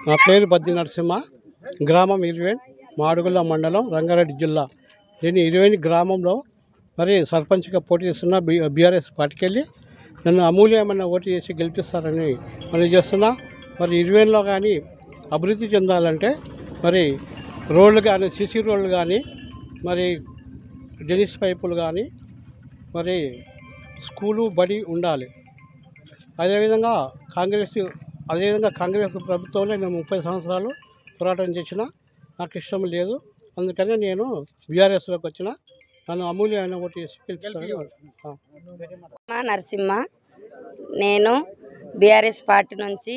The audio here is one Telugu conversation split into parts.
నా పేరు బద్ది నరసింహ. గ్రామం ఇరవేన్, మాడుగుల మండలం, రంగారెడ్డి జిల్లా. నేను ఇరవేన్ గ్రామంలో మరి సర్పంచ్గా పోటీ చేస్తున్న బీఆర్ఎస్ పార్టీకి నన్ను అమూల్యమైన ఓటు చేసి గెలిపిస్తారని మనం చేస్తున్నా. మరి ఇరవేన్లో కానీ అభివృద్ధి చెందాలంటే మరి రోడ్లు కానీ, సిసి రోడ్లు కానీ, మరి డెనిస్ పైపులు కానీ, మరి స్కూలు బడి ఉండాలి. అదేవిధంగా కాంగ్రెస్ ప్రభుత్వంలో నేను 30 సంవత్సరాలు పోరాటం చేసిన, నాకు ఇష్టం లేదు. అందుకనే నేను బీఆర్ఎస్లోకి వచ్చిన. నన్ను అమూల్యమైన ఓటు చేసి మా నరసింహ. నేను బీఆర్ఎస్ పార్టీ నుంచి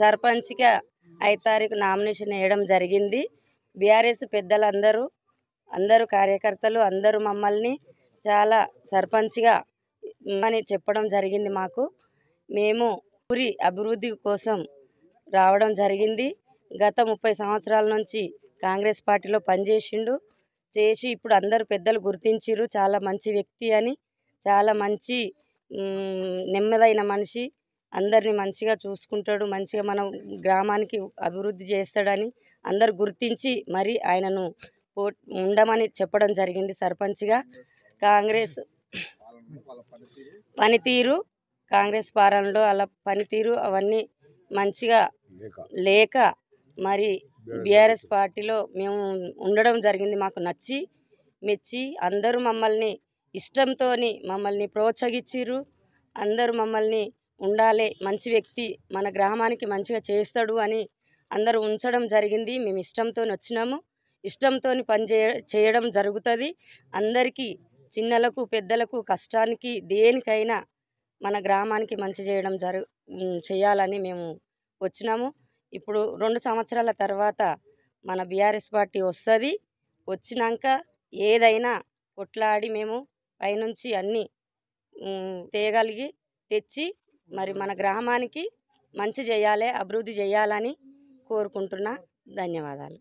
సర్పంచ్గా 5 తారీఖు నామినేషన్ వేయడం జరిగింది. బీఆర్ఎస్ అందరూ కార్యకర్తలు అందరూ మమ్మల్ని చాలా సర్పంచ్గా అని చెప్పడం జరిగింది. మేము ఊరి అభివృద్ధి కోసం రావడం జరిగింది. గత 30 సంవత్సరాల నుంచి కాంగ్రెస్ పార్టీలో చేసి ఇప్పుడు అందరూ పెద్దలు గుర్తించిరు. చాలా మంచి వ్యక్తి అని, చాలా మంచి నెమ్మదైన మనిషి, అందరినీ మంచిగా చూసుకుంటాడు, మంచిగా మన గ్రామానికి అభివృద్ధి చేస్తాడని అందరు గుర్తించి మరి ఆయనను ఉండమని చెప్పడం జరిగింది. సర్పంచ్గా కాంగ్రెస్ పనితీరు, కాంగ్రెస్ పాలనలో అలా పనితీరు అవన్నీ మంచిగా లేక మరి బీఆర్ఎస్ పార్టీలో మేము ఉండడం జరిగింది. మాకు నచ్చి మెచ్చి అందరూ మమ్మల్ని ఇష్టంతో మమ్మల్ని ప్రోత్సహించిర్రు. అందరూ మమ్మల్ని ఉండాలి, మంచి వ్యక్తి మన గ్రామానికి మంచిగా చేస్తాడు అని అందరూ ఉంచడం జరిగింది. మేము ఇష్టంతో వచ్చినాము, ఇష్టంతో పని చేయడం జరుగుతుంది. అందరికీ చిన్నలకు పెద్దలకు కష్టానికి దేనికైనా మన గ్రామానికి మంచి చేయాలని మేము వచ్చినాము. ఇప్పుడు 2 సంవత్సరాల తర్వాత మన బీఆర్ఎస్ పార్టీ వస్తుంది. వచ్చినాక ఏదైనా కొట్లాడి మేము పైనుంచి అన్నీ తెచ్చి మరి మన గ్రామానికి మంచి చేయాలి, అభివృద్ధి చేయాలని కోరుకుంటున్నా. ధన్యవాదాలు.